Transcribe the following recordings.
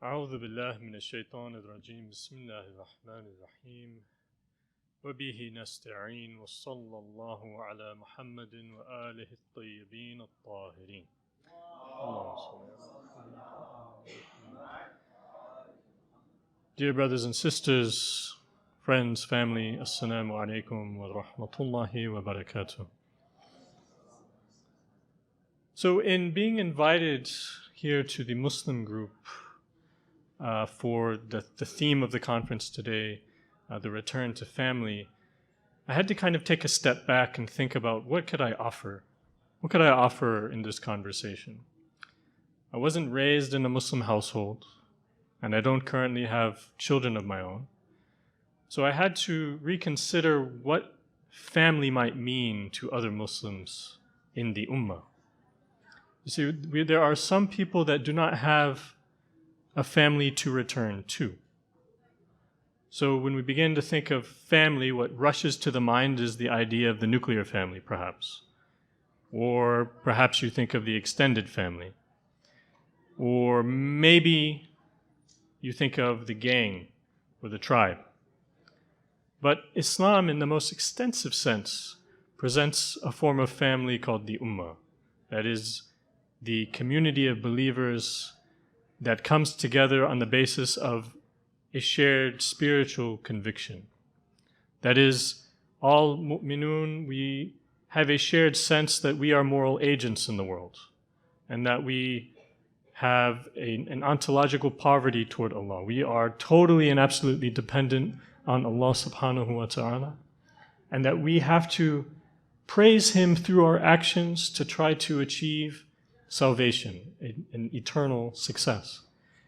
أعوذ بالله من الشيطان الرجيم بسم الله الرحمن الرحيم وبه نستعين وصلى الله على محمد وآله الطيبين الطاهرين اللهم صل على. Dear brothers and sisters, friends, family, Assalamu alaikum wa rahmatullahi wa barakatuh. So in being invited here to the Muslim group for the theme of the conference today, the return to family, I had to kind of take a step back and think about what could I offer? What could I offer in this conversation? I wasn't raised in a Muslim household, and I don't currently have children of my own. So I had to reconsider what family might mean to other Muslims in the Ummah. You see, there are some people that do not have a family to return to. So when we begin to think of family, what rushes to the mind is the idea of the nuclear family, perhaps. Or perhaps you think of the extended family. Or maybe you think of the gang or the tribe. But Islam, in the most extensive sense, presents a form of family called the Ummah. That is, the community of believers that comes together on the basis of a shared spiritual conviction. That is, all mu'minun, we have a shared sense that we are moral agents in the world, and that we have an ontological poverty toward Allah. We are totally and absolutely dependent on Allah subhanahu wa ta'ala, and that we have to praise Him through our actions to try to achieve salvation, an eternal success.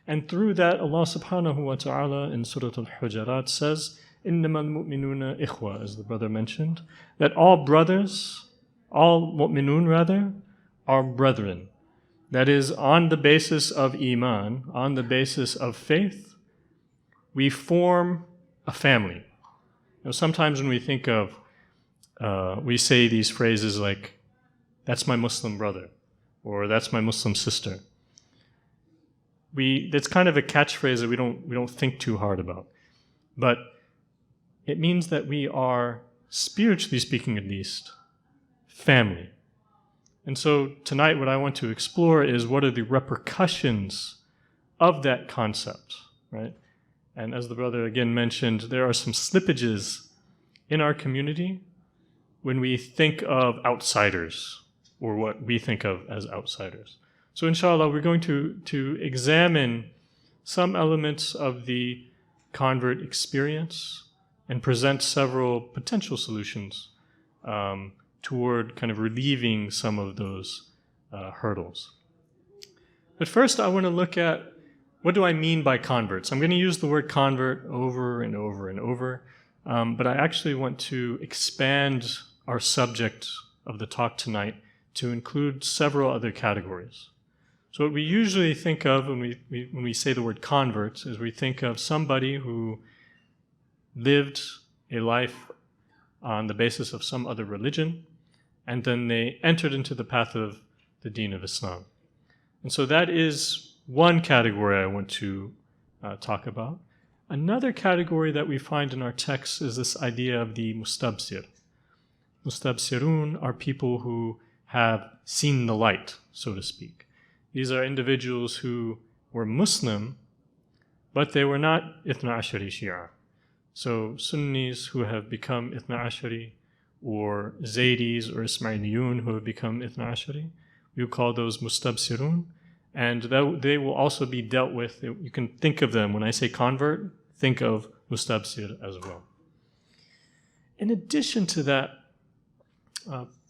And through that, Allah subhanahu wa ta'ala in Surah Al-Hujarat says, إِنَّمَا الْمُؤْمِنُونَ إِخْوَةً, as the brother mentioned, that all brothers, all mu'minun rather, are brethren. That is, on the basis of iman, on the basis of faith, we form a family. You know, sometimes when we think of, we say these phrases like, that's my Muslim brother, or that's my Muslim sister. That's kind of a catchphrase that we don't think too hard about. But it means that we are, spiritually speaking at least, family. And so tonight what I want to explore is what are the repercussions of that concept, right? And as the brother again mentioned, there are some slippages in our community when we think of outsiders, or what we think of as outsiders. So inshallah, we're going to examine some elements of the convert experience and present several potential solutions toward kind of relieving some of those hurdles. But first, I want to look at what do I mean by converts. I'm going to use the word convert over and over and over, but I actually want to expand our subject of the talk tonight to include several other categories. So what we usually think of when we say the word convert is we think of somebody who lived a life on the basis of some other religion, and then they entered into the path of the deen of Islam. And so that is one category I want to talk about. Another category that we find in our text is this idea of the mustabsir. Mustabsirun are people who have seen the light, so to speak. These are individuals who were Muslim, but they were not Ithna Ashari Shia. So Sunnis who have become Ithna Ashari, or Zaydis or Ismailiyun who have become Ithna Ashari, we call those Mustabsirun, and they will also be dealt with. You can think of them, when I say convert, think of Mustabsir as well. In addition to that,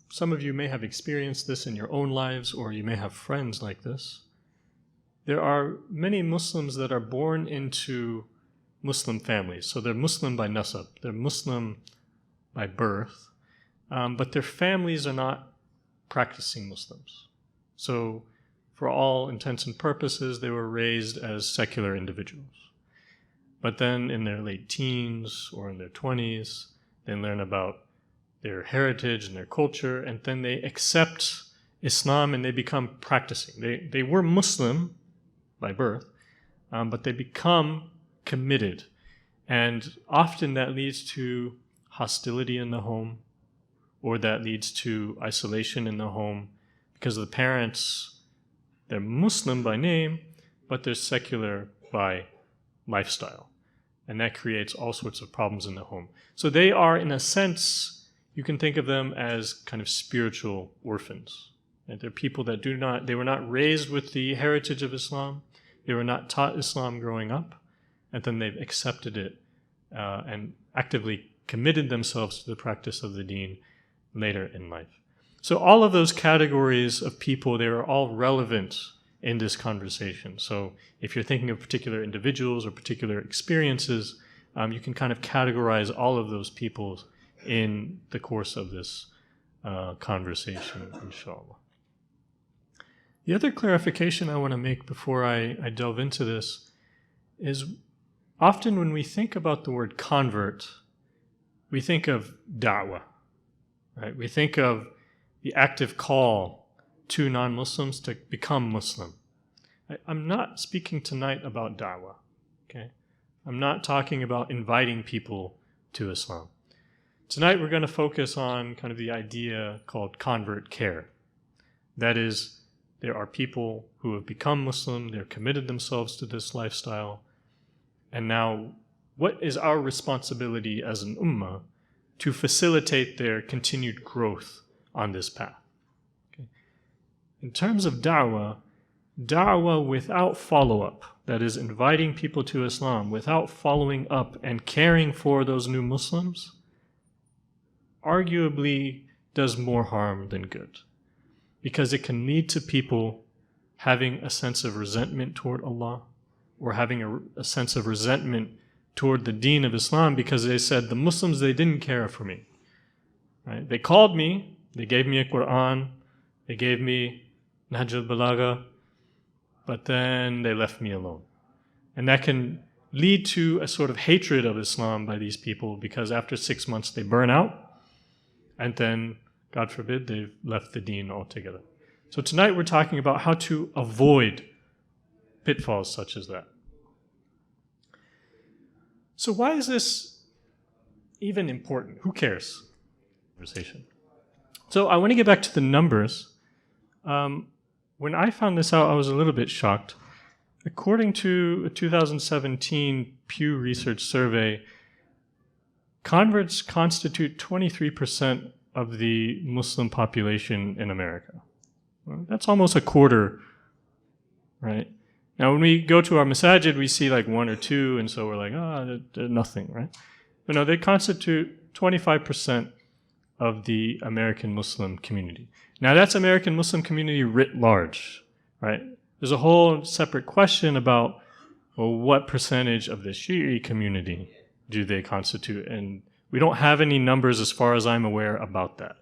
some of you may have experienced this in your own lives, or you may have friends like this. There are many Muslims that are born into Muslim families. So they're Muslim by nasab, they're Muslim by birth, but their families are not practicing Muslims. So for all intents and purposes, they were raised as secular individuals. But then in their late teens or in their 20s, they learn about their heritage and their culture, and then they accept Islam and they become practicing. They were Muslim by birth, but they become committed. And often that leads to hostility in the home, or that leads to isolation in the home, because the parents, they're Muslim by name, but they're secular by lifestyle. And that creates all sorts of problems in the home. So they are, in a sense, you can think of them as kind of spiritual orphans. And they're people that they were not raised with the heritage of Islam. They were not taught Islam growing up. And then they've accepted it and actively committed themselves to the practice of the deen later in life. So all of those categories of people, they are all relevant in this conversation. So if you're thinking of particular individuals or particular experiences, you can kind of categorize all of those people in the course of this conversation, inshallah. The other clarification I want to make before I delve into this is often when we think about the word convert, we think of da'wah, right? We think of the active call to non-Muslims to become Muslim. I'm not speaking tonight about da'wah, okay? I'm not talking about inviting people to Islam. Tonight we're going to focus on kind of the idea called convert care. That is, there are people who have become Muslim, they're committed themselves to this lifestyle, and now what is our responsibility as an ummah to facilitate their continued growth on this path? Okay. In terms of da'wah without follow-up, that is, inviting people to Islam without following up and caring for those new Muslims, arguably does more harm than good, because it can lead to people having a sense of resentment toward Allah, or having a sense of resentment toward the deen of Islam because they said, the Muslims, they didn't care for me. Right? They called me, they gave me a Quran, they gave me Nahj al-Balagha, but then they left me alone. And that can lead to a sort of hatred of Islam by these people, because after 6 months they burn out, and then, God forbid, they've left the deen altogether. So tonight we're talking about how to avoid pitfalls such as that. So why is this even important? Who cares? Conversation. So I want to get back to the numbers. When I found this out, I was a little bit shocked. According to a 2017 Pew Research survey, converts constitute 23% of the Muslim population in America. Well, that's almost a quarter, right? Now, when we go to our masajid, we see like 1 or 2, and so we're like, they're nothing, right? But no, they constitute 25% of the American Muslim community. Now, that's American Muslim community writ large, right? There's a whole separate question about, well, what percentage of the Shi'i community do they constitute? And we don't have any numbers as far as I'm aware about that.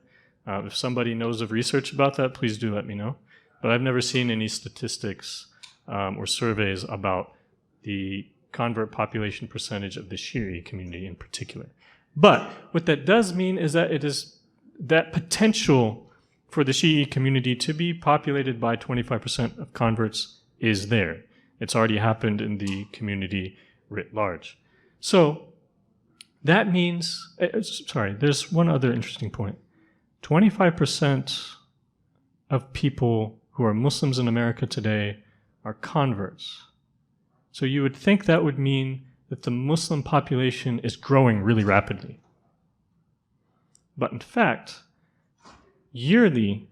If somebody knows of research about that, please do let me know. But I've never seen any statistics or surveys about the convert population percentage of the Shi'i community in particular. But what that does mean is that it is that potential for the Shi'i community to be populated by 25% of converts is there. It's already happened in the community writ large. So that means, there's one other interesting point. 25% of people who are Muslims in America today are converts. So you would think that would mean that the Muslim population is growing really rapidly. But in fact, yearly,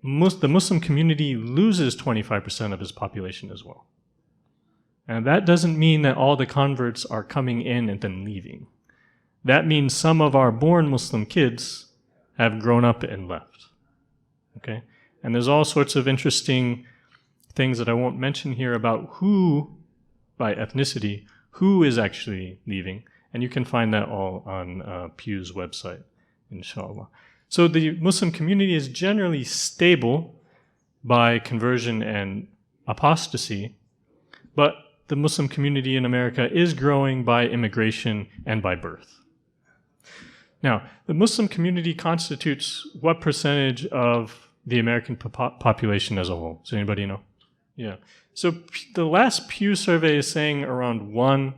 the Muslim community loses 25% of its population as well. And that doesn't mean that all the converts are coming in and then leaving. That means some of our born Muslim kids have grown up and left. Okay? And there's all sorts of interesting things that I won't mention here about who, by ethnicity, who is actually leaving. And you can find that all on Pew's website, inshallah. So the Muslim community is generally stable by conversion and apostasy, but the Muslim community in America is growing by immigration and by birth. Now, the Muslim community constitutes what percentage of the American population as a whole? Does anybody know? Yeah. So the last Pew survey is saying around 1.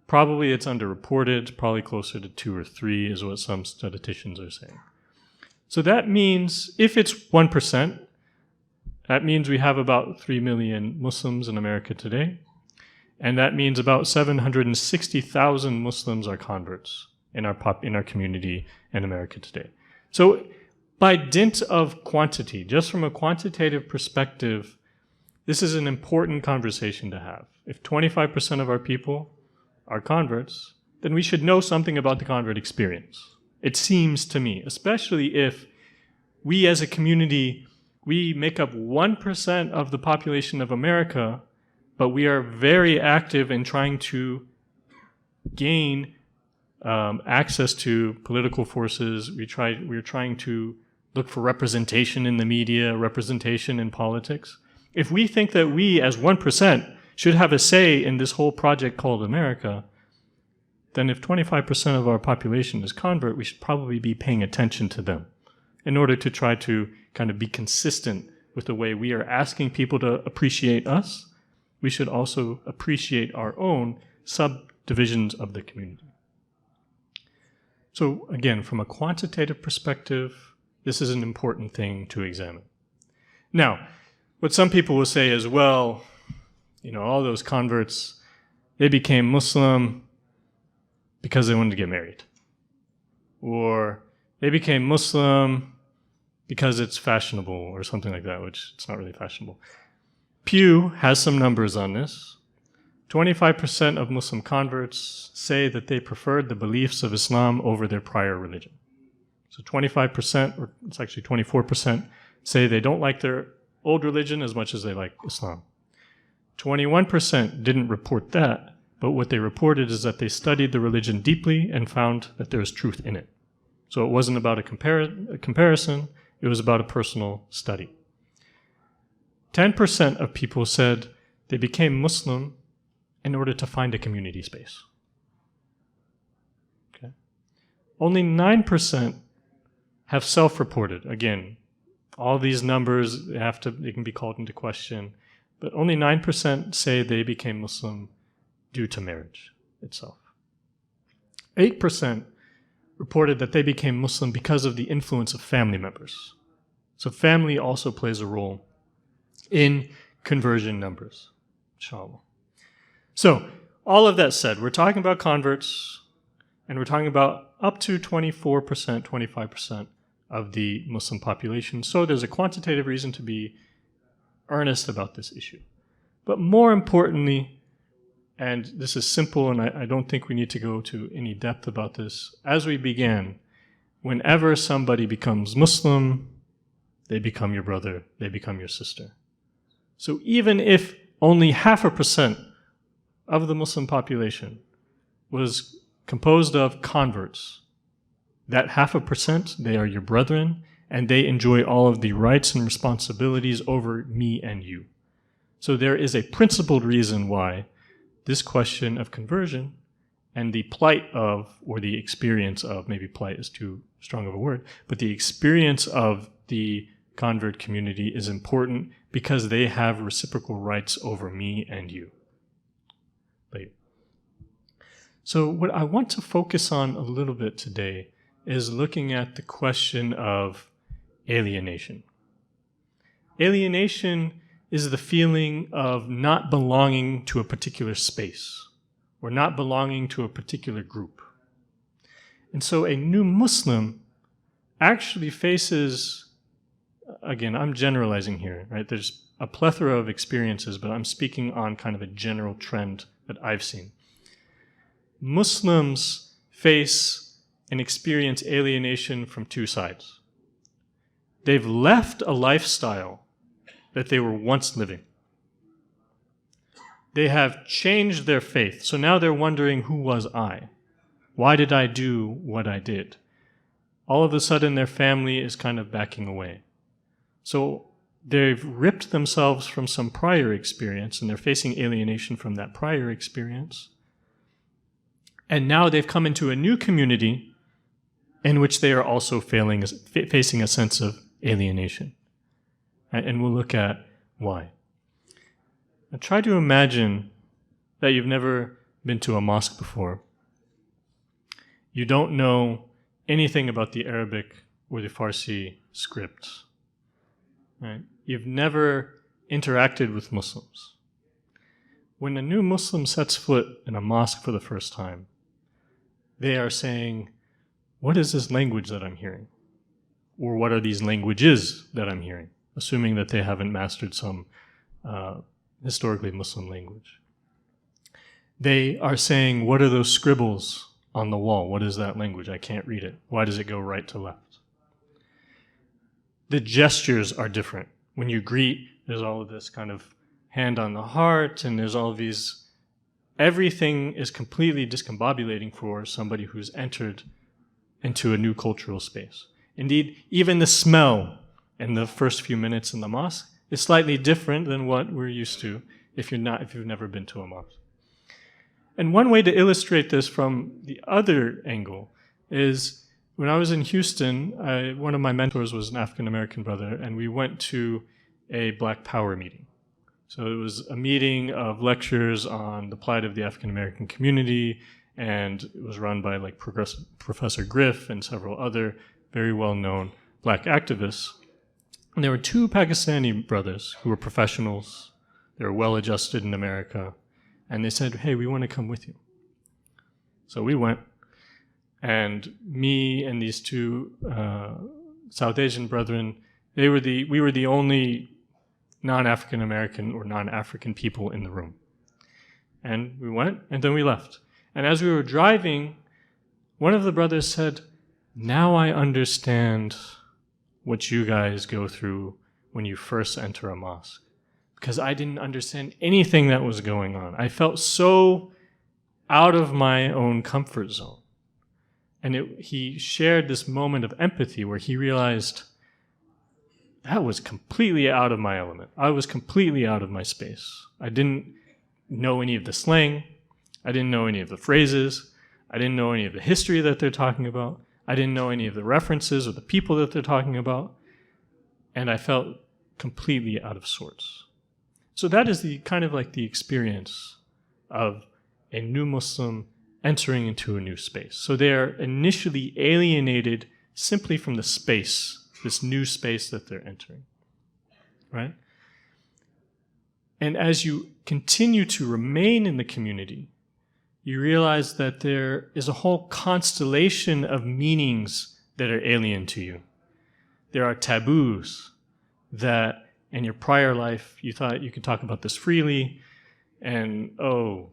Probably it's underreported, probably closer to 2 or 3 is what some statisticians are saying. So that means if it's 1%, that means we have about 3 million Muslims in America today. And that means about 760,000 Muslims are converts in our community in America today. So by dint of quantity, just from a quantitative perspective, this is an important conversation to have. If 25% of our people are converts, then we should know something about the convert experience. It seems to me, especially if we as a community, we make up 1% of the population of America, but we are very active in trying to gain access to political forces. We're trying to look for representation in the media, representation in politics. If we think that we as 1% should have a say in this whole project called America, then if 25% of our population is convert, we should probably be paying attention to them in order to try to kind of be consistent with the way we are asking people to appreciate us. We should also appreciate our own subdivisions of the community. So again, from a quantitative perspective, this is an important thing to examine. Now, what some people will say is, well, all those converts, they became Muslim because they wanted to get married. Or they became Muslim because it's fashionable or something like that, which it's not really fashionable. Pew has some numbers on this. 25% of Muslim converts say that they preferred the beliefs of Islam over their prior religion. So 25%, or it's actually 24%, say they don't like their old religion as much as they like Islam. 21% didn't report that, but what they reported is that they studied the religion deeply and found that there was truth in it. So it wasn't about a comparison, it was about a personal study. 10% of people said they became Muslim in order to find a community space. Okay. Only 9% have self-reported. Again, all these numbers, they can be called into question, but only 9% say they became Muslim due to marriage itself. 8% reported that they became Muslim because of the influence of family members. So family also plays a role in conversion numbers, inshallah. So, all of that said, we're talking about converts, and we're talking about up to 24%, 25% of the Muslim population. So there's a quantitative reason to be earnest about this issue. But more importantly, and this is simple, and I don't think we need to go to any depth about this, as we began, whenever somebody becomes Muslim, they become your brother, they become your sister. So even if only 0.5% of the Muslim population was composed of converts, that 0.5%, they are your brethren, and they enjoy all of the rights and responsibilities over me and you. So there is a principled reason why this question of conversion and the plight of, or the experience of, maybe plight is too strong of a word, but the experience of the convert community is important because they have reciprocal rights over me and you. Later. So what I want to focus on a little bit today is looking at the question of alienation. Alienation is the feeling of not belonging to a particular space or not belonging to a particular group. And so a new Muslim actually faces, again, I'm generalizing here, right? There's a plethora of experiences, but I'm speaking on kind of a general trend that I've seen. Muslims face and experience alienation from two sides. They've left a lifestyle that they were once living. They have changed their faith. So now they're wondering, who was I? Why did I do what I did? All of a sudden, their family is kind of backing away. So they've ripped themselves from some prior experience, and they're facing alienation from that prior experience. And now they've come into a new community in which they are also facing a sense of alienation. And we'll look at why. Now try to imagine that you've never been to a mosque before. You don't know anything about the Arabic or the Farsi script. Right? You've never interacted with Muslims. When a new Muslim sets foot in a mosque for the first time, they are saying, what is this language that I'm hearing? Or what are these languages that I'm hearing? Assuming that they haven't mastered some historically Muslim language. They are saying, what are those scribbles on the wall? What is that language? I can't read it. Why does it go right to left? The gestures are different. When you greet, there's all of this kind of hand on the heart, and there's all of these, everything is completely discombobulating for somebody who's entered into a new cultural space. Indeed, even the smell in the first few minutes in the mosque is slightly different than what we're used to if you've never been to a mosque. And one way to illustrate this from the other angle is when I was in Houston, one of my mentors was an African-American brother, and we went to a Black Power meeting. So it was a meeting of lectures on the plight of the African-American community, and it was run by like Professor Griff and several other very well-known black activists. And there were two Pakistani brothers who were professionals. They were well-adjusted in America. And they said, hey, we want to come with you. So we went. And me and these two South Asian brethren, we were the only non-African American or non-African people in the room. And we went, and then we left. And as we were driving, one of the brothers said, now I understand what you guys go through when you first enter a mosque. Because I didn't understand anything that was going on. I felt so out of my own comfort zone. And he shared this moment of empathy where he realized that was completely out of my element. I was completely out of my space. I didn't know any of the slang. I didn't know any of the phrases. I didn't know any of the history that they're talking about. I didn't know any of the references or the people that they're talking about. And I felt completely out of sorts. So that is the kind of like the experience of a new Muslim entering into a new space. So they are initially alienated simply from the space, this new space that they're entering, right? And as you continue to remain in the community, you realize that there is a whole constellation of meanings that are alien to you. There are taboos that in your prior life you thought you could talk about this freely, and oh,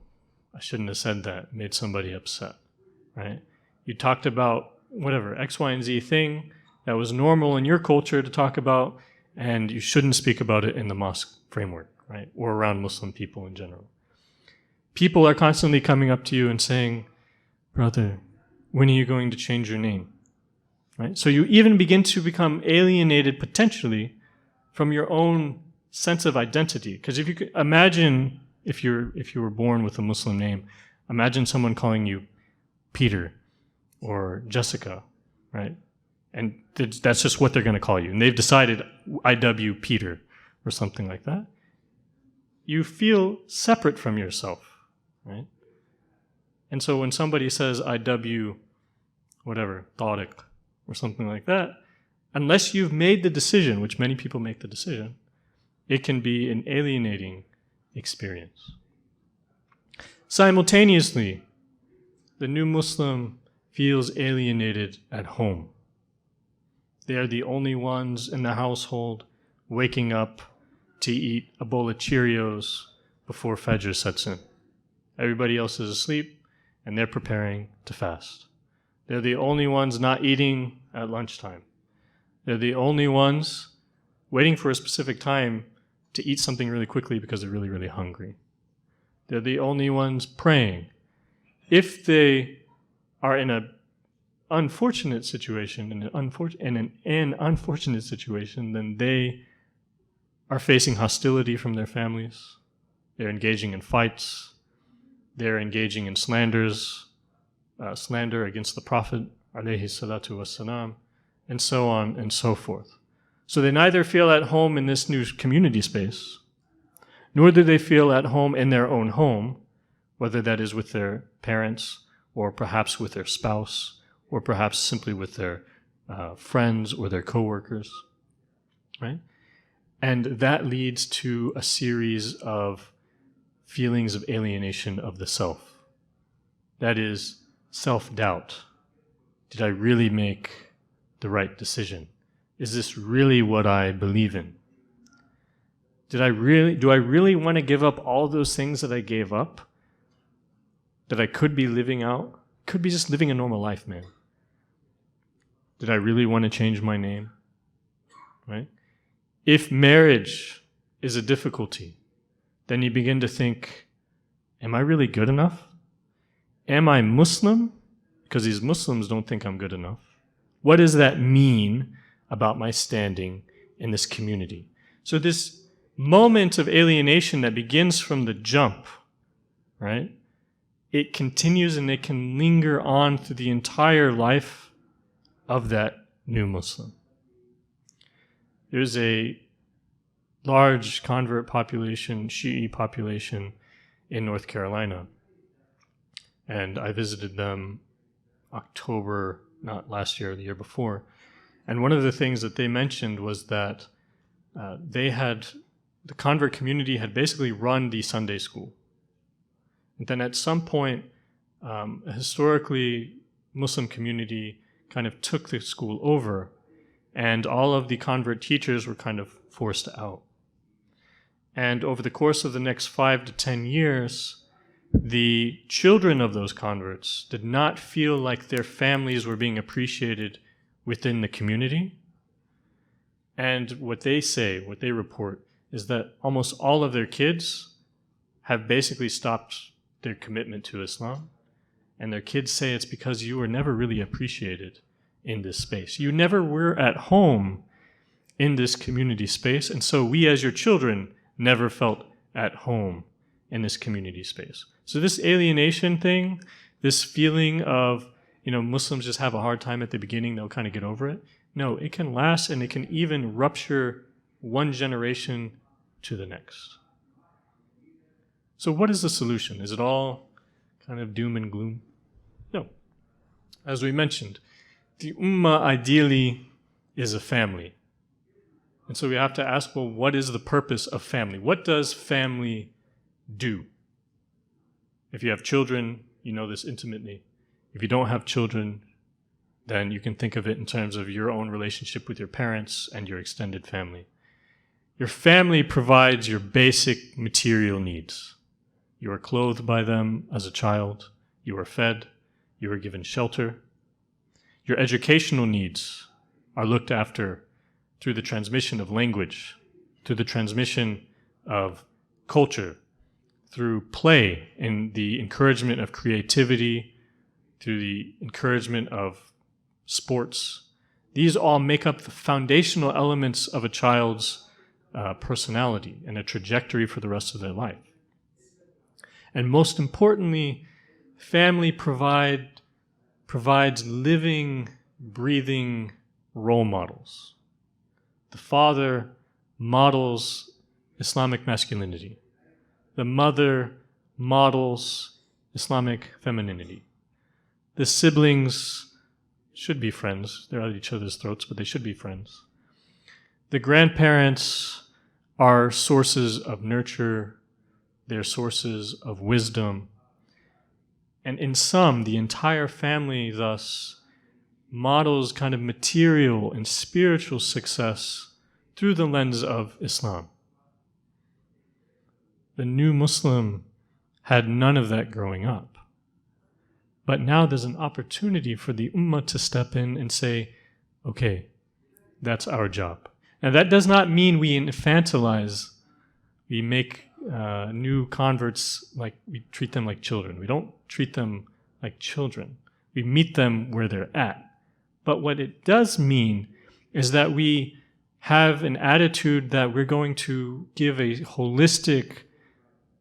I shouldn't have said that, made somebody upset, right? You talked about whatever, X, Y, and Z thing that was normal in your culture to talk about, and you shouldn't speak about it in the mosque framework, right? Or around Muslim people in general. People are constantly coming up to you and saying, brother, when are you going to change your name? Right? So you even begin to become alienated potentially from your own sense of identity. Because if you could imagine if you were born with a Muslim name, imagine someone calling you Peter or Jessica, right? And that's just what they're going to call you. And they've decided IW Peter or something like that. You feel separate from yourself, right? And so when somebody says IW whatever, Tariq or something like that, unless you've made the decision, which many people make the decision, it can be an alienating experience. Simultaneously, the new Muslim feels alienated at home. They are the only ones in the household waking up to eat a bowl of Cheerios before Fajr sets in. Everybody else is asleep, and they're preparing to fast. They're the only ones not eating at lunchtime. They're the only ones waiting for a specific time to eat something really quickly because they're really, really hungry. They're the only ones praying. If they are in an unfortunate situation, then they are facing hostility from their families. They're engaging in fights. They're engaging in slander against the Prophet, alayhi salatu wassalam, and so on and so forth. So they neither feel at home in this new community space, nor do they feel at home in their own home, whether that is with their parents or perhaps with their spouse or perhaps simply with their friends or their coworkers, right? And that leads to a series of feelings of alienation of the self. That is self-doubt. Did I really make the right decision? Is this really what I believe in? Do I really want to give up all those things that I gave up? That I could be living out? Could be just living a normal life, man. Did I really want to change my name? Right? If marriage is a difficulty, then you begin to think, am I really good enough? Am I Muslim? Because these Muslims don't think I'm good enough. What does that mean about my standing in this community? So this moment of alienation that begins from the jump, right? It continues and it can linger on through the entire life of that new Muslim. There's a large convert population, Shi'i population in North Carolina. And I visited them October, not last year, the year before. And one of the things that they mentioned was that the convert community had basically run the Sunday school. And then at some point, a historically Muslim community kind of took the school over, and all of the convert teachers were kind of forced out. And over the course of the next 5 to 10 years, the children of those converts did not feel like their families were being appreciated within the community. And what they say, what they report, is that almost all of their kids have basically stopped their commitment to Islam. And their kids say it's because you were never really appreciated in this space. You never were at home in this community space. And so we as your children never felt at home in this community space. So this alienation thing, this feeling of, Muslims just have a hard time at the beginning, they'll kind of get over it. No, it can last and it can even rupture one generation to the next. So what is the solution? Is it all kind of doom and gloom? No. As we mentioned, the Ummah ideally is a family. And so we have to ask, well, what is the purpose of family? What does family do? If you have children, you know this intimately. If you don't have children, then you can think of it in terms of your own relationship with your parents and your extended family. Your family provides your basic material needs. You are clothed by them as a child. You are fed. You are given shelter. Your educational needs are looked after through the transmission of language, through the transmission of culture, through play and the encouragement of creativity, through the encouragement of sports. These all make up the foundational elements of a child's personality and a trajectory for the rest of their life. And most importantly, family provides living, breathing role models. The father models Islamic masculinity. The mother models Islamic femininity. The siblings should be friends. They're at each other's throats, but they should be friends. The grandparents are sources of nurture. They're sources of wisdom. And in sum, the entire family thus models kind of material and spiritual success through the lens of Islam. The new Muslim had none of that growing up. But now there's an opportunity for the Ummah to step in and say, okay, that's our job. Now that does not mean we infantilize, we make new converts like, we treat them like children. We don't treat them like children. We meet them where they're at. But what it does mean is that we have an attitude that we're going to give a holistic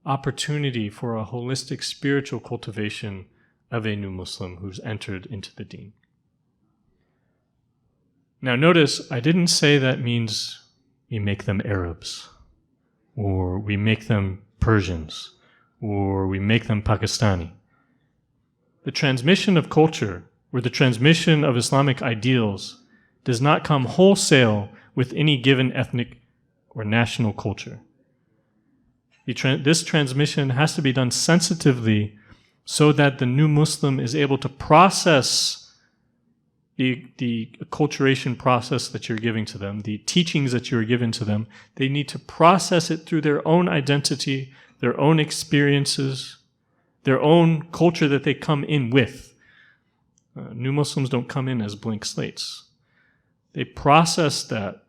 opportunity for a holistic spiritual cultivation of a new Muslim who's entered into the deen. Now notice, I didn't say that means we make them Arabs. or we make them Persians, or we make them Pakistani. The transmission of culture, or the transmission of Islamic ideals, does not come wholesale with any given ethnic or national culture. This transmission has to be done sensitively so that the new Muslim is able to process the acculturation process that you're giving to them, the teachings that you're giving to them. They need to process it through their own identity, their own experiences, their own culture that they come in with. New Muslims don't come in as blank slates. They process that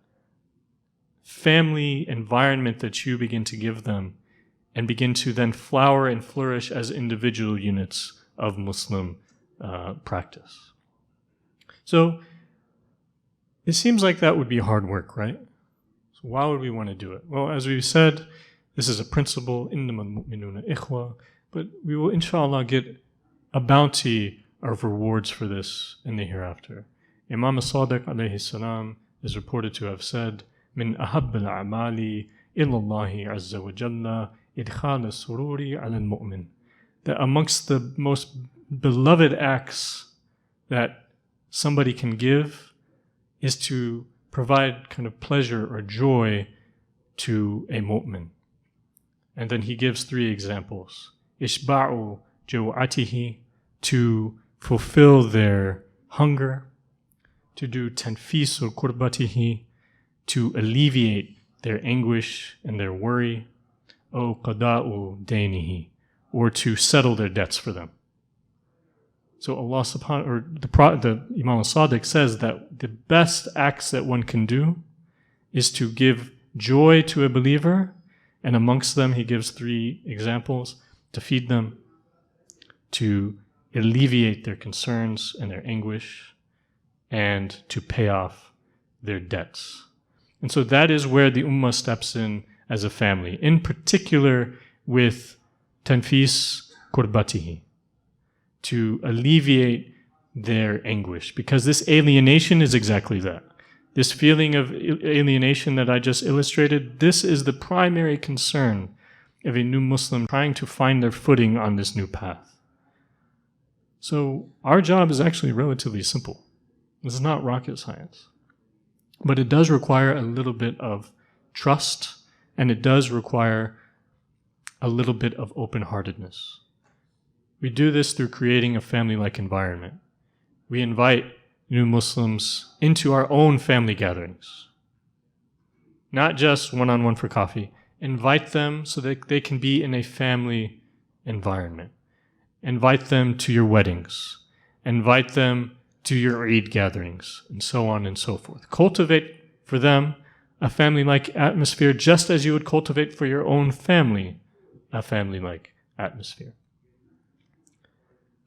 family environment that you begin to give them and begin to then flower and flourish as individual units of Muslim practice. So it seems like that would be hard work, right? So why would we want to do it? Well, as we've said, this is a principle, إِنَّمَا الْمُؤْمِنُونَ إِخْوَةٌ, but we will inshallah get a bounty of rewards for this in the hereafter. Imam Sadiq alayhi salam is reported to have said, مِنْ أَحَبِّ الْأَعْمَالِ إِلَى اللَّهِ عَزَّ وَجَلَّ إِدْخَالَ السُّرُورِ عَلَى الْمُؤْمِنِ. That amongst the most beloved acts that somebody can give is to provide kind of pleasure or joy to a mu'min. And then he gives 3 examples. إِشْبَعُ جَوْعَتِهِ, to fulfill their hunger, to do tanfisu kurbatihi, to alleviate their anguish and their worry, o qada'u dainihi, or to settle their debts for them. So Allah subhanahu, or the Imam al-Sadiq says that the best acts that one can do is to give joy to a believer, and amongst them he gives 3 examples: to feed them, to alleviate their concerns and their anguish, and to pay off their debts. And so that is where the Ummah steps in as a family, in particular with tanfis kurbatihi, to alleviate their anguish. Because this alienation is exactly that. This feeling of alienation that I just illustrated, this is the primary concern of a new Muslim trying to find their footing on this new path. So our job is actually relatively simple. This is not rocket science. But it does require a little bit of trust, and it does require a little bit of open-heartedness. We do this through creating a family-like environment. We invite new Muslims into our own family gatherings. Not just one-on-one for coffee. Invite them so that they can be in a family environment. Invite them to your weddings. Invite them to your Eid gatherings, and so on and so forth. Cultivate for them a family-like atmosphere, just as you would cultivate for your own family a family-like atmosphere.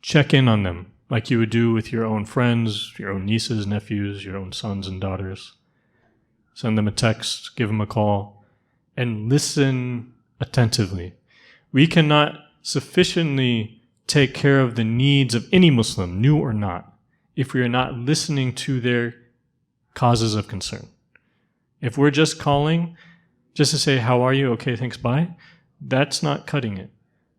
Check in on them like you would do with your own friends, your own nieces, nephews, your own sons and daughters. Send them a text, give them a call, and listen attentively. We cannot sufficiently take care of the needs of any Muslim, new or not, if we are not listening to their causes of concern. If we're just calling just to say, how are you? Okay, thanks, bye. That's not cutting it.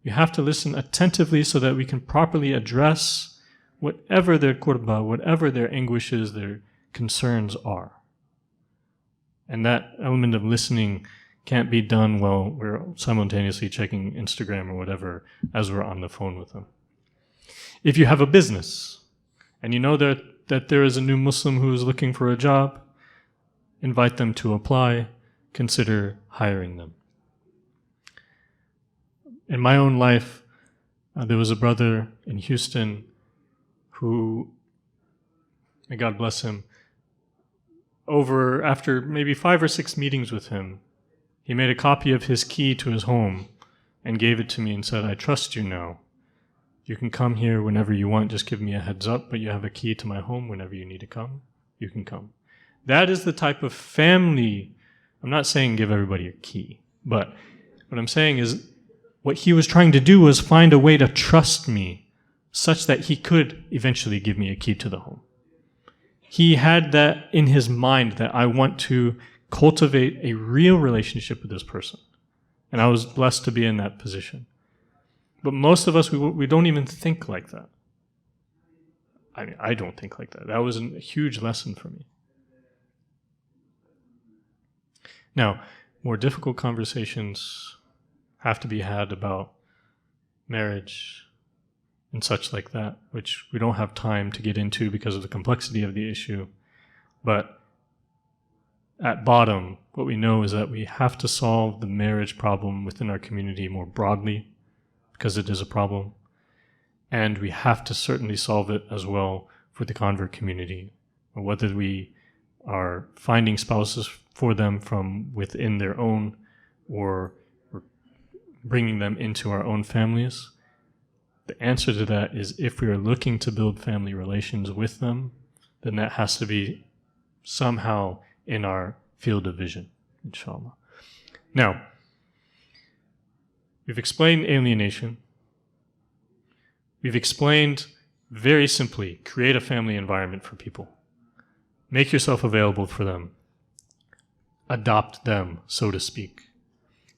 You have to listen attentively so that we can properly address whatever their kurba, whatever their anguishes, their concerns are. And that element of listening can't be done while we're simultaneously checking Instagram or whatever as we're on the phone with them. If you have a business and you know that there is a new Muslim who is looking for a job, invite them to apply, consider hiring them. In my own life, there was a brother in Houston who, may God bless him, after maybe 5 or 6 meetings with him, he made a copy of his key to his home and gave it to me and said, I trust you now. You can come here whenever you want, just give me a heads up, but you have a key to my home whenever you need to come, you can come. That is the type of family. I'm not saying give everybody a key, but what I'm saying is what he was trying to do was find a way to trust me such that he could eventually give me a key to the home. He had that in his mind that I want to cultivate a real relationship with this person. And I was blessed to be in that position. But most of us, we don't even think like that. I mean, I don't think like that. That was a huge lesson for me. Now, more difficult conversations have to be had about marriage and such like that, which we don't have time to get into because of the complexity of the issue. But at bottom, what we know is that we have to solve the marriage problem within our community more broadly, because it is a problem. And we have to certainly solve it as well for the convert community, or whether we are finding spouses for them from within their own, or bringing them into our own families. The answer to that is, if we are looking to build family relations with them, then that has to be somehow in our field of vision, inshallah. Now, we've explained alienation. We've explained very simply, create a family environment for people. Make yourself available for them. Adopt them, so to speak.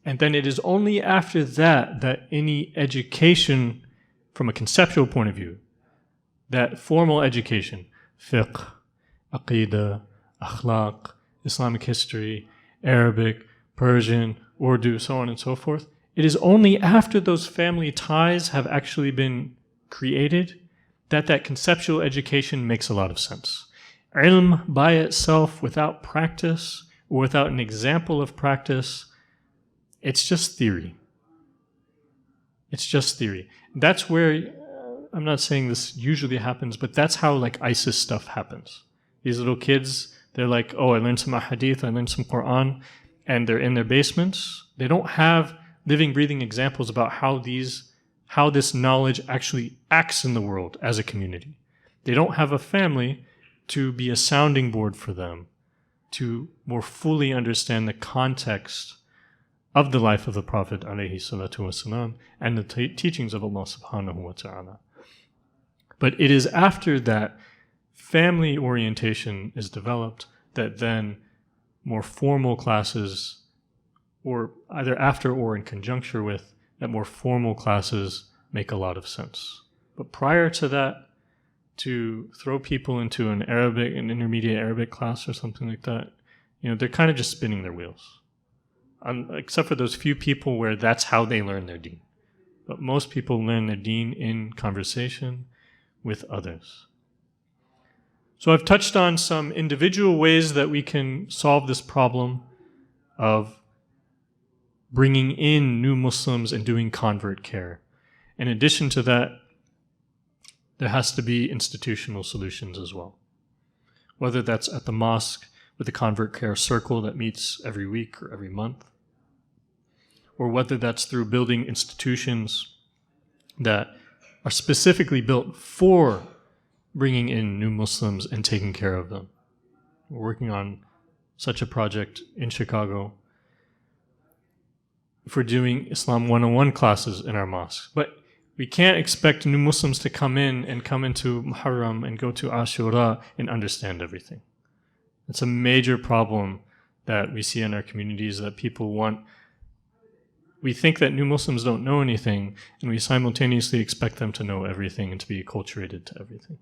And then it is only after that that any education from a conceptual point of view, that formal education, fiqh, aqidah, akhlaq, Islamic history, Arabic, Persian, Urdu, so on and so forth, it is only after those family ties have actually been created that that conceptual education makes a lot of sense. Ilm by itself, without practice, or without an example of practice, it's just theory. It's just theory. That's where, I'm not saying this usually happens, but that's how like ISIS stuff happens. These little kids, they're like, oh, I learned some hadith, I learned some Quran, and they're in their basements. They don't have living, breathing examples about how this knowledge actually acts in the world as a community. They don't have a family to be a sounding board for them, to more fully understand the context of the life of the Prophet ﷺ and the teachings of Allah subhanahu wa ta'ala. But it is after that family orientation is developed that then more formal classes, or either after or in conjunction with, that more formal classes make a lot of sense. But prior to that, to throw people into an intermediate Arabic class or something like that, they're kind of just spinning their wheels. Except for those few people where that's how they learn their deen. But most people learn their deen in conversation with others. So I've touched on some individual ways that we can solve this problem of bringing in new Muslims and doing convert care. In addition to that, there has to be institutional solutions as well. Whether that's at the mosque with the convert care circle that meets every week or every month, or whether that's through building institutions that are specifically built for bringing in new Muslims and taking care of them. We're working on such a project in Chicago. If we're doing Islam 101 classes in our mosques, but we can't expect new Muslims to come into Muharram and go to Ashura and understand everything. It's a major problem that we see in our communities, that we think that new Muslims don't know anything, and we simultaneously expect them to know everything and to be acculturated to everything.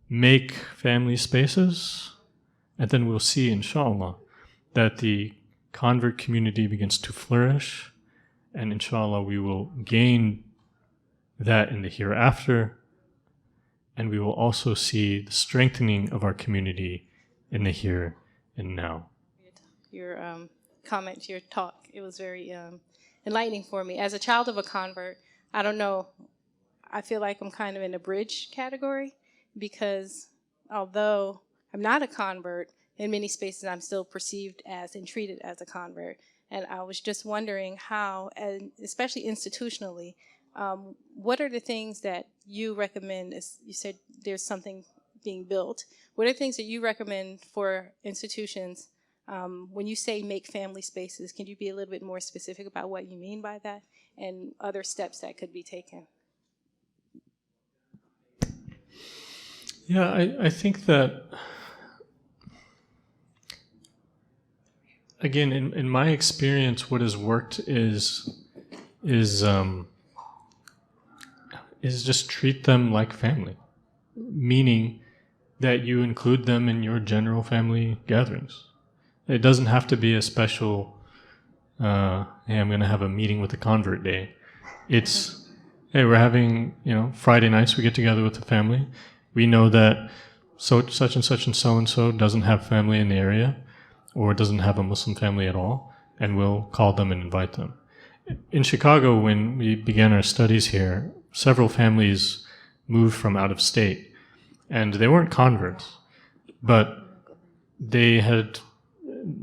Make family spaces, and then we'll see, inshallah, that the convert community begins to flourish, and inshallah we will gain that in the hereafter, and we will also see the strengthening of our community in the here and now. Your comment, your talk, it was very enlightening for me. As a child of a convert, I don't know, I feel like I'm kind of in a bridge category, because although I'm not a convert, in many spaces I'm still perceived as and treated as a convert. And I was just wondering how, and especially institutionally, what are the things that you recommend? As you said, there's something being built. What are the things that you recommend for institutions when you say make family spaces? Can you be a little bit more specific about what you mean by that and other steps that could be taken? Yeah, I think that again, in my experience, what has worked is just treat them like family, meaning that you include them in your general family gatherings. It doesn't have to be a special, hey, I'm going to have a meeting with the convert day. It's, hey, we're having, Friday nights we get together with the family. We know that such and so doesn't have family in the area or doesn't have a Muslim family at all, and we'll call them and invite them. In Chicago, when we began our studies here, several families moved from out of state, and they weren't converts, but they had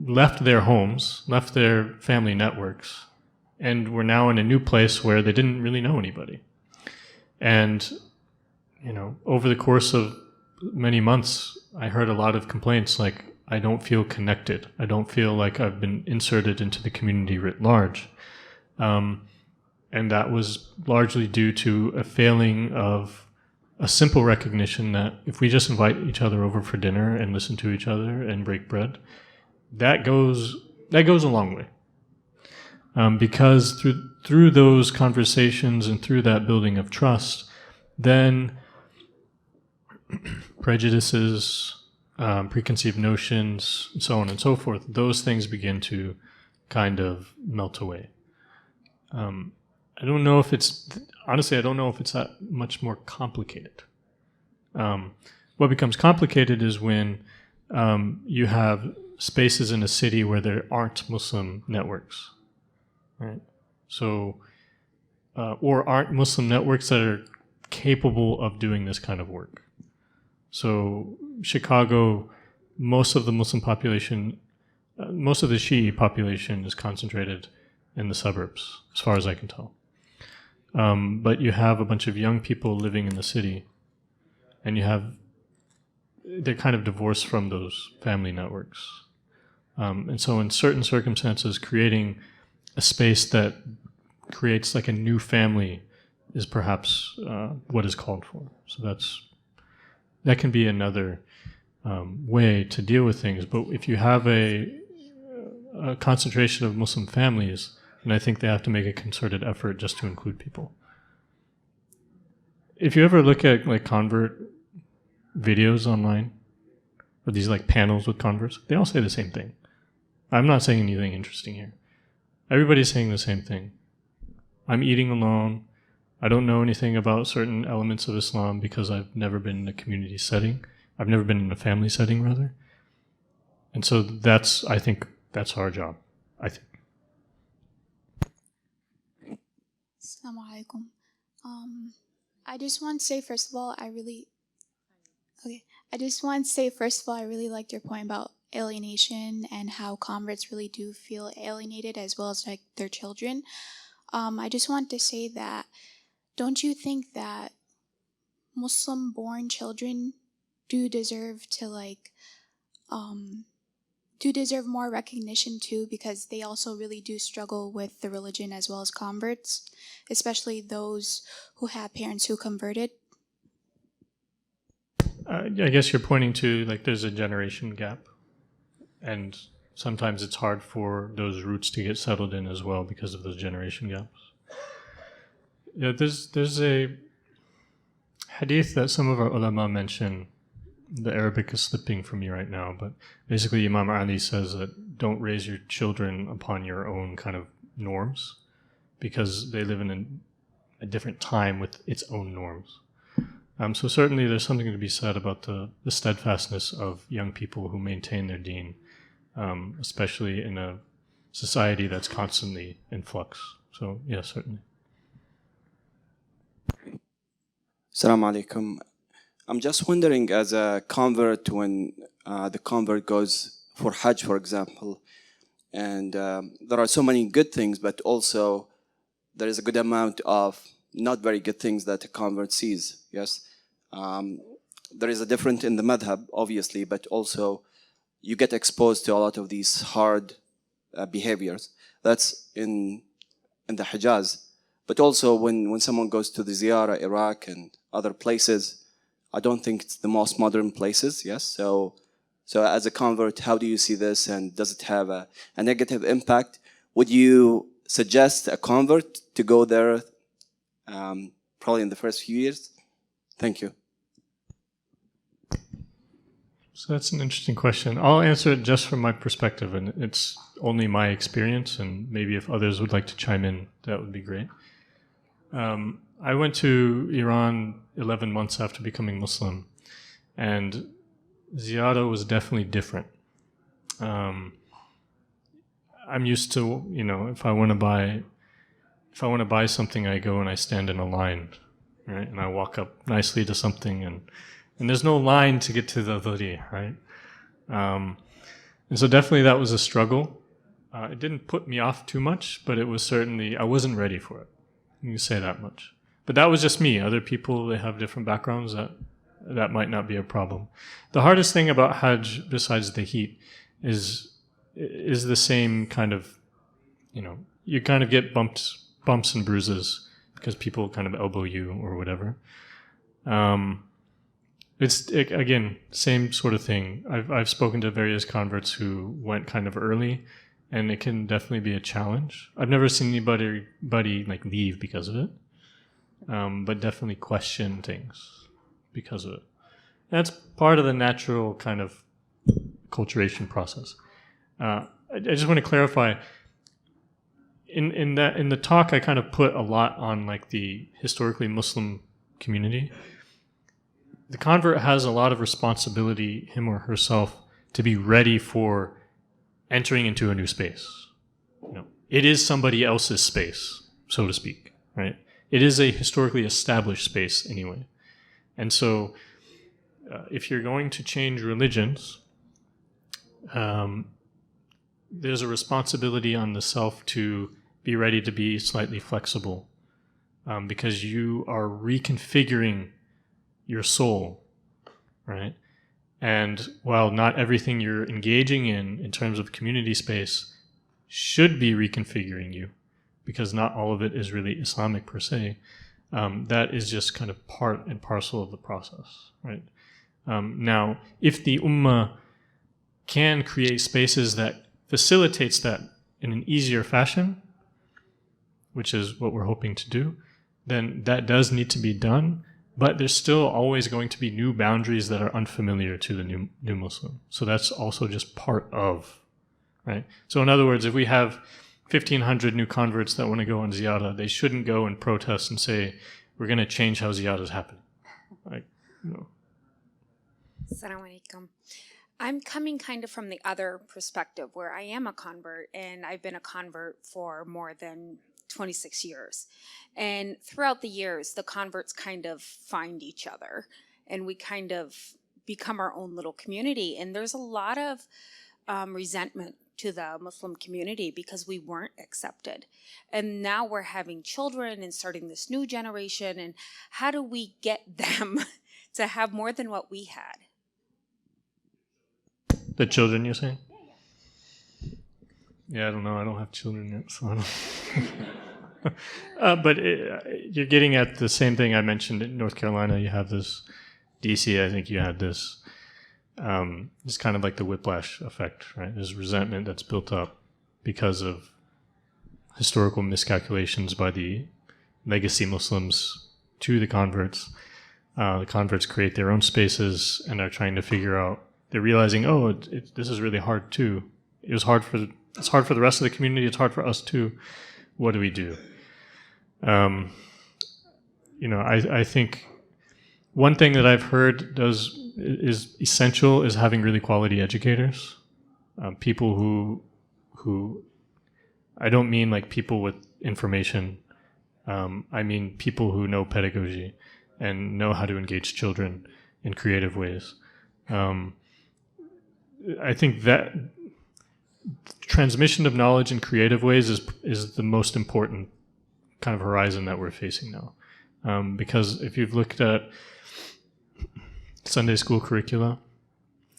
left their homes, left their family networks, and were now in a new place where they didn't really know anybody. And, over the course of many months, I heard a lot of complaints like, I don't feel connected. I don't feel like I've been inserted into the community writ large. And that was largely due to a failing of a simple recognition that if we just invite each other over for dinner and listen to each other and break bread, that goes a long way. Because through those conversations and through that building of trust, then prejudices, preconceived notions, and so on and so forth, those things begin to kind of melt away. I don't know if it's that much more complicated. What becomes complicated is when you have spaces in a city where there aren't Muslim networks, right? So, or aren't Muslim networks that are capable of doing this kind of work. So, Chicago, most of the Muslim population, most of the Shi'i population is concentrated in the suburbs, as far as I can tell. But you have a bunch of young people living in the city, and they're kind of divorced from those family networks. And so in certain circumstances, creating a space that creates like a new family is perhaps what is called for. So that can be another way to deal with things. But if you have a concentration of Muslim families, and I think they have to make a concerted effort just to include people. If you ever look at like convert videos online, or these like panels with converts, they all say the same thing. I'm not saying anything interesting here. Everybody's saying the same thing. I'm eating alone. I don't know anything about certain elements of Islam because I've never been in a community setting. I've never been in a family setting, rather. And so I think that's our job, I think. Assalamu alaikum. I just want to say first of all, I really liked your point about alienation and how converts really do feel alienated as well as like their children. I just want to say that, don't you think that Muslim-born children do deserve more recognition too, because they also really do struggle with the religion as well as converts, especially those who have parents who converted? I guess you're pointing to like there's a generation gap, and sometimes it's hard for those roots to get settled in as well because of those generation gaps. Yeah, there's a hadith that some of our ulama mention. The Arabic is slipping from me right now, but basically Imam Ali says that don't raise your children upon your own kind of norms because they live in a different time with its own norms. So certainly there's something to be said about the steadfastness of young people who maintain their deen, especially in a society that's constantly in flux. So yeah, certainly. Assalamu alaikum. I'm just wondering, as a convert, when the convert goes for Hajj, for example, and there are so many good things, but also there is a good amount of not very good things that a convert sees, yes? There is a difference in the madhab, obviously, but also you get exposed to a lot of these hard behaviors. That's in the Hijaz. But also when someone goes to the Ziyarah, Iraq, and other places, I don't think it's the most modern places, yes? So So as a convert, how do you see this, and does it have a negative impact? Would you suggest a convert to go there probably in the first few years? Thank you. So that's an interesting question. I'll answer it just from my perspective, and it's only my experience, and maybe if others would like to chime in, that would be great. I went to Iran 11 months after becoming Muslim, and ziyarah was definitely different. I'm used to, you know, if I want to buy something, I go and I stand in a line, right? And I walk up nicely to something, and there's no line to get to the dhuri, right? And so definitely that was a struggle. It didn't put me off too much, but it was certainly, I wasn't ready for it. You can say that much. But that was just me. Other people, they have different backgrounds, that might not be a problem. The hardest thing about Hajj, besides the heat, is the same kind of, you know, you kind of get bumps and bruises because people kind of elbow you or whatever. Again, same sort of thing. I've spoken to various converts who went kind of early, and it can definitely be a challenge. I've never seen anybody like leave because of it, but definitely question things because of it. And that's part of the natural kind of acculturation process. I just want to clarify. In the talk, I kind of put a lot on like the historically Muslim community. The convert has a lot of responsibility, him or herself, to be ready for entering into a new space. You know, it is somebody else's space, so to speak, right? It is a historically established space anyway. And so if you're going to change religions, there's a responsibility on the self to be ready to be slightly flexible, because you are reconfiguring your soul, right? And while not everything you're engaging in terms of community space should be reconfiguring you, because not all of it is really Islamic per se, that is just kind of part and parcel of the process, right? Now, if the Ummah can create spaces that facilitates that in an easier fashion, which is what we're hoping to do, then that does need to be done. But there's still always going to be new boundaries that are unfamiliar to the new Muslim. So that's also just part of, right? So in other words, if we have 1,500 new converts that want to go on ziyarah, they shouldn't go and protest and say, we're going to change how ziyarahs happen. Like, you know. Assalamu alaikum. I'm coming kind of from the other perspective where I am a convert, and I've been a convert for more than 26 years. And throughout the years, the converts kind of find each other, and we kind of become our own little community. And there's a lot of resentment to the Muslim community because we weren't accepted. And now we're having children and starting this new generation. And how do we get them to have more than what we had? The children, you're saying? Yeah, I don't know. I don't have children yet, so I don't. But you're getting at the same thing I mentioned in North Carolina. You have this. DC, I think you had this. It's kind of like the whiplash effect, right? There's resentment that's built up because of historical miscalculations by the legacy Muslims to the converts. The converts create their own spaces and are trying to figure out. They're realizing, this is really hard too. It's hard for the rest of the community. It's hard for us too. What do we do? I think one thing that I've heard is essential is having really quality educators, people who I don't mean like people with information. I mean people who know pedagogy and know how to engage children in creative ways. I think that transmission of knowledge in creative ways is the most important kind of horizon that we're facing now. Because if you've looked at Sunday school curricula,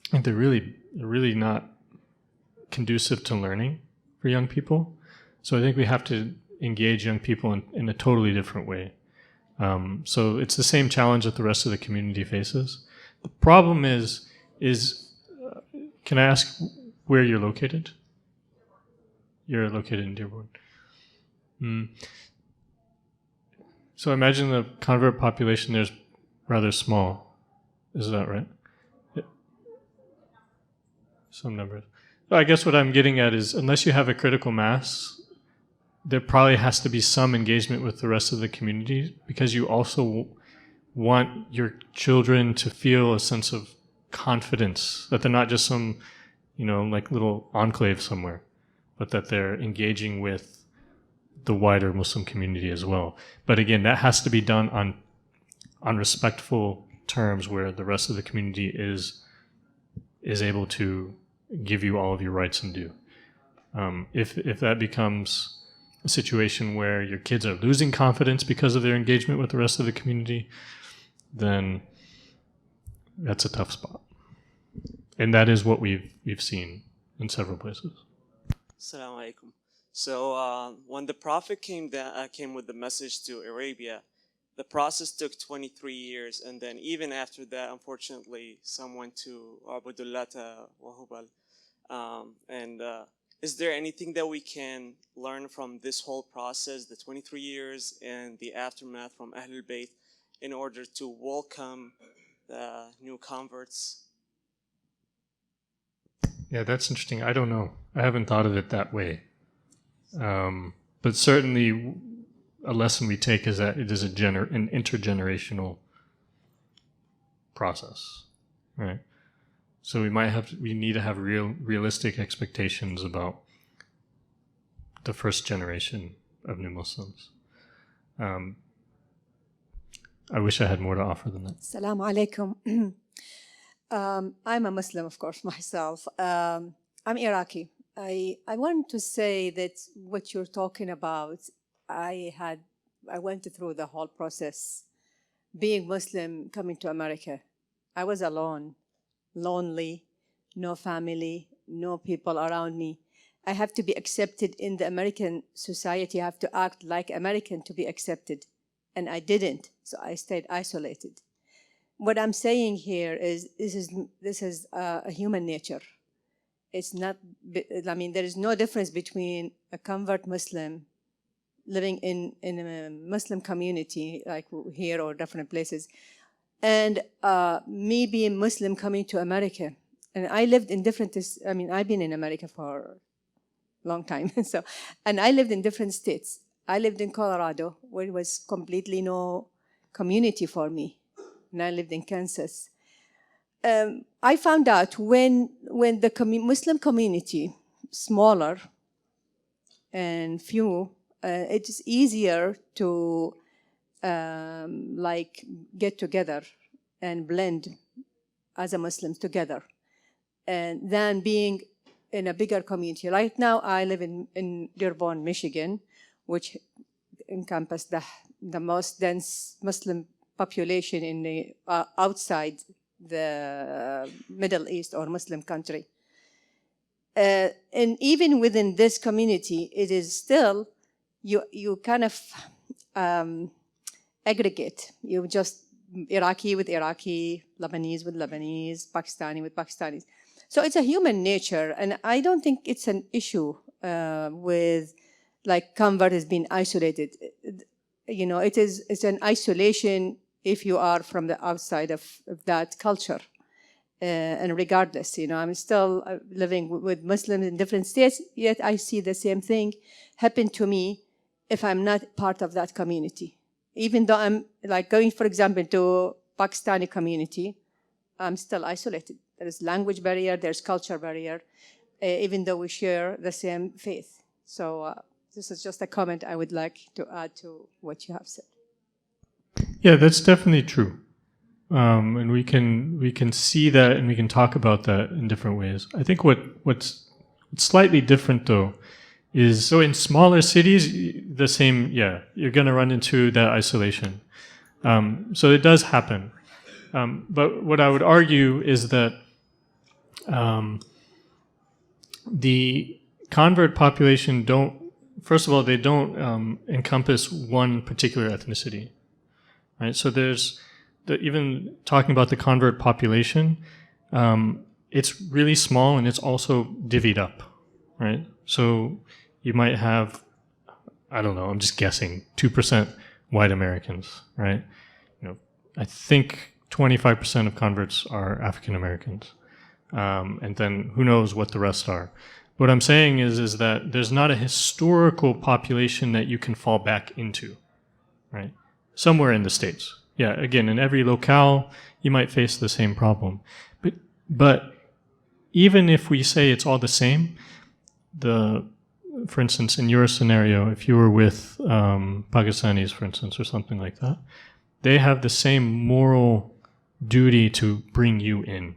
I think they're really not conducive to learning for young people. So I think we have to engage young people in a totally different way. So it's the same challenge that the rest of the community faces. The problem is Can I ask where you're located? You're located in Dearborn. So imagine the convert population there is rather small. Is that right? Yeah. Some numbers. I guess what I'm getting at is, unless you have a critical mass, there probably has to be some engagement with the rest of the community, because you also want your children to feel a sense of confidence, that they're not just some, like little enclave somewhere, but that they're engaging with the wider Muslim community as well. But again, that has to be done on respectful terms, where the rest of the community is able to give you all of your rights and due. If that becomes a situation where your kids are losing confidence because of their engagement with the rest of the community, then that's a tough spot. And that is what we've seen in several places. Assalamu alaikum. So when the Prophet came with the message to Arabia, the process took 23 years, and then even after that, unfortunately, some went to Abudullata wa Hubal. Is there anything that we can learn from this whole process, the 23 years and the aftermath from Ahlul Bayt, in order to welcome the new converts? Yeah, that's interesting. I don't know. I haven't thought of it that way. But certainly a lesson we take is that it is an intergenerational process, right? So we need to have realistic expectations about the first generation of new Muslims. I wish I had more to offer than that. Assalamu alaikum. I'm a Muslim, of course, myself. I'm Iraqi. I want to say that what you're talking about, I went through the whole process. Being Muslim, coming to America, I was alone, lonely, no family, no people around me. I have to be accepted in the American society. I have to act like American to be accepted. And I didn't, so I stayed isolated. What I'm saying here is this is a human nature. It's not, there is no difference between a convert Muslim living in a Muslim community, like here or different places, and me being Muslim coming to America. And I lived in I've been in America for a long time, and I lived in different states. I lived in Colorado, where it was completely no community for me. And I lived in Kansas. I found out when the Muslim community, smaller and few, it is easier to get together and blend as a Muslims together, and than being in a bigger community. Right now, I live in Dearborn, Michigan, which encompasses the most dense Muslim population in the outside the Middle East or Muslim country. And even within this community, it is still, you kind of aggregate. You just Iraqi with Iraqi, Lebanese with Lebanese, Pakistani with Pakistanis. So it's a human nature, and I don't think it's an issue with like convert has been isolated. It's an isolation if you are from the outside of that culture. And regardless, I'm still living with Muslims in different states, yet I see the same thing happen to me if I'm not part of that community. Even though I'm like going, for example, to Pakistani community, I'm still isolated. There's language barrier, there's culture barrier, even though we share the same faith. So this is just a comment I would like to add to what you have said. Yeah, that's definitely true. And we can see that, and we can talk about that in different ways. I think what's slightly different though is, so in smaller cities, the same, you're going to run into that isolation. So it does happen. But what I would argue is that the convert population first of all, they don't encompass one particular ethnicity, right? So even talking about the convert population, it's really small and it's also divvied up, right? So you might have, I don't know, I'm just guessing, 2% white Americans, right? I think 25% of converts are African Americans. And then who knows what the rest are. What I'm saying is that there's not a historical population that you can fall back into, right? Somewhere in the States. Yeah, again, in every locale, you might face the same problem. But even if we say it's all the same, for instance, in your scenario, if you were with Pakistanis, for instance, or something like that, they have the same moral duty to bring you in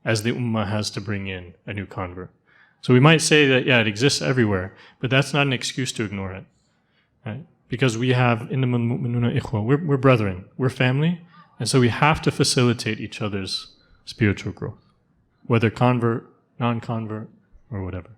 as the Ummah has to bring in a new convert. So we might say that, yeah, it exists everywhere, but that's not an excuse to ignore it, right? Because we have, innamal mu'minuna ikhwa, we're brethren, we're family, and so we have to facilitate each other's spiritual growth, whether convert, non-convert, or whatever.